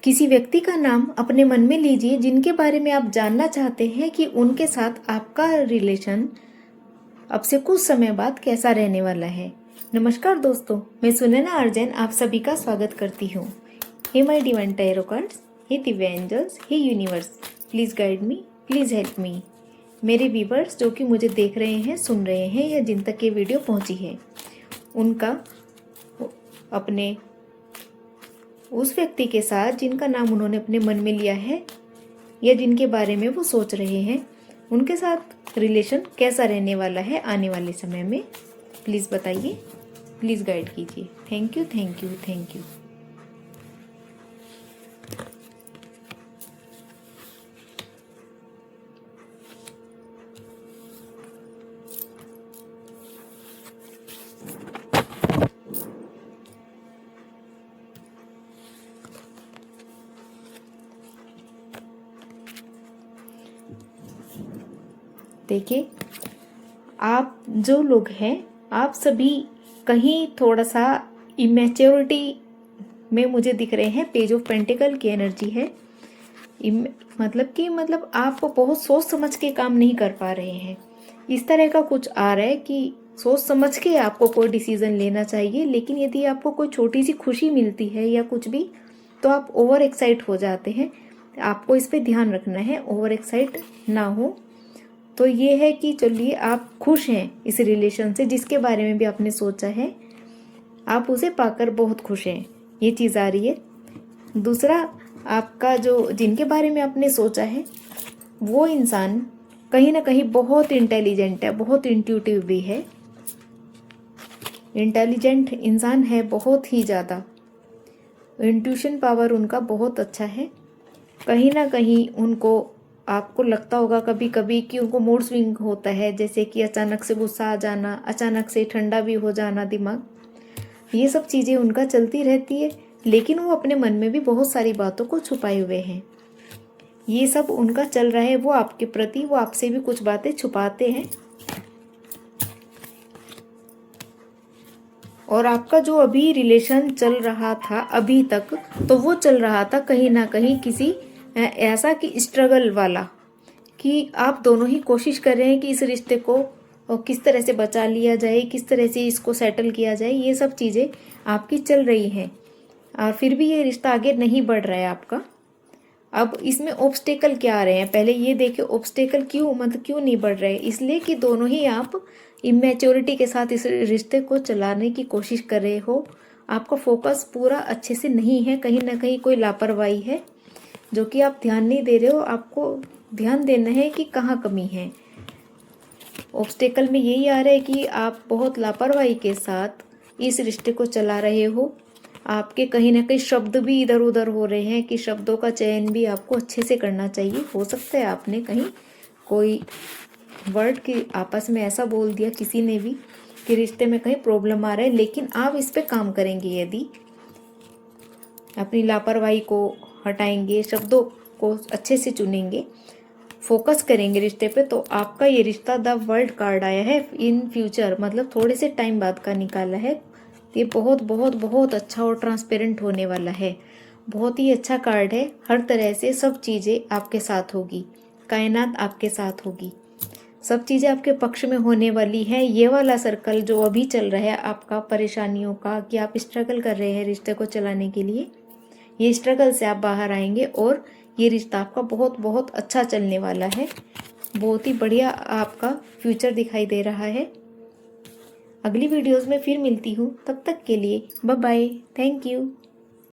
किसी व्यक्ति का नाम अपने मन में लीजिए जिनके बारे में आप जानना चाहते हैं कि उनके साथ आपका रिलेशन अब से कुछ समय बाद कैसा रहने वाला है। नमस्कार दोस्तों, मैं सुनैना अर्जन आप सभी का स्वागत करती हूँ। Hey my divine tarot cards, hey दिव्य angels, hey universe, please guide me, please help me. मेरे व्यूवर्स जो कि मुझे देख रहे हैं, सुन रहे हैं या जिन तक ये वीडियो पहुँची है, उनका अपने उस व्यक्ति के साथ जिनका नाम उन्होंने अपने मन में लिया है या जिनके बारे में वो सोच रहे हैं, उनके साथ रिलेशन कैसा रहने वाला है आने वाले समय में, प्लीज़ बताइए, प्लीज़ गाइड कीजिए। Thank you, thank you, thank you. देखिए, आप जो लोग हैं, आप सभी कहीं थोड़ा सा इमेच्योरिटी में मुझे दिख रहे हैं। पेज ऑफ पेंटिकल की एनर्जी है। मतलब आप बहुत सोच समझ के काम नहीं कर पा रहे हैं। इस तरह का कुछ आ रहा है कि सोच समझ के आपको कोई डिसीजन लेना चाहिए, लेकिन यदि आपको कोई छोटी सी खुशी मिलती है या कुछ भी, तो आप ओवर एक्साइट हो जाते हैं। आपको इस पे ध्यान रखना है, ओवर एक्साइट ना हो। तो ये है कि चलिए, आप खुश हैं इस रिलेशन से, जिसके बारे में भी आपने सोचा है, आप उसे पाकर बहुत खुश हैं, ये चीज़ आ रही है। दूसरा, आपका जो जिनके बारे में आपने सोचा है, वो इंसान कहीं ना कहीं बहुत इंटेलिजेंट है, बहुत इंट्यूटिव भी है, इंटेलिजेंट इंसान है, बहुत ही ज़्यादा। इंट्यूशन पावर उनका बहुत अच्छा है। कहीं ना कहीं उनको, आपको लगता होगा कभी कभी कि उनको मूड स्विंग होता है, जैसे कि अचानक से गुस्सा आ जाना, अचानक से ठंडा भी हो जाना दिमाग, ये सब चीज़ें उनका चलती रहती है। लेकिन वो अपने मन में भी बहुत सारी बातों को छुपाए हुए हैं। ये सब उनका चल रहा है, वो आपके प्रति, वो आपसे भी कुछ बातें छुपाते हैं। और आपका जो अभी रिलेशन चल रहा था अभी तक, तो वो चल रहा था कहीं ना कहीं किसी ऐसा कि स्ट्रगल वाला, कि आप दोनों ही कोशिश कर रहे हैं कि इस रिश्ते को किस तरह से बचा लिया जाए, किस तरह से इसको सेटल किया जाए। ये सब चीज़ें आपकी चल रही हैं और फिर भी ये रिश्ता आगे नहीं बढ़ रहा है आपका। अब इसमें ऑब्स्टेकल क्या आ रहे हैं, पहले ये देखिए ऑब्स्टेकल क्यों नहीं बढ़ रहे। इसलिए कि दोनों ही आप इमेच्योरिटी के साथ इस रिश्ते को चलाने की कोशिश कर रहे हो। आपका फोकस पूरा अच्छे से नहीं है, कहीं ना कहीं कोई लापरवाही है जो कि आप ध्यान नहीं दे रहे हो। आपको ध्यान देना है कि कहाँ कमी है। ऑब्स्टेकल में यही आ रहा है कि आप बहुत लापरवाही के साथ इस रिश्ते को चला रहे हो। आपके कहीं ना कहीं शब्द भी इधर उधर हो रहे हैं कि शब्दों का चयन भी आपको अच्छे से करना चाहिए। हो सकता है आपने कहीं कोई वर्ड के आपस में ऐसा बोल दिया किसी ने भी कि रिश्ते में कहीं प्रॉब्लम आ रहा है, लेकिन आप इस पे काम करेंगे, यदि अपनी लापरवाही को हटाएंगे, शब्दों को अच्छे से चुनेंगे, फोकस करेंगे रिश्ते पे, तो आपका ये रिश्ता, द वर्ल्ड कार्ड आया है इन फ्यूचर, मतलब थोड़े से टाइम बाद का निकाला है। ये बहुत बहुत बहुत अच्छा और ट्रांसपेरेंट होने वाला है। बहुत ही अच्छा कार्ड है। हर तरह से सब चीज़ें आपके साथ होगी, कायनात आपके साथ होगी, सब चीज़ें आपके पक्ष में होने वाली है। ये वाला सर्कल जो अभी चल रहा है आपका परेशानियों का, कि आप स्ट्रगल कर रहे हैं रिश्ते को चलाने के लिए, ये स्ट्रगल से आप बाहर आएंगे और ये रिश्ता आपका बहुत बहुत अच्छा चलने वाला है। बहुत ही बढ़िया आपका फ्यूचर दिखाई दे रहा है। अगली वीडियोस में फिर मिलती हूँ, तब तक के लिए बाय बाय, थैंक यू।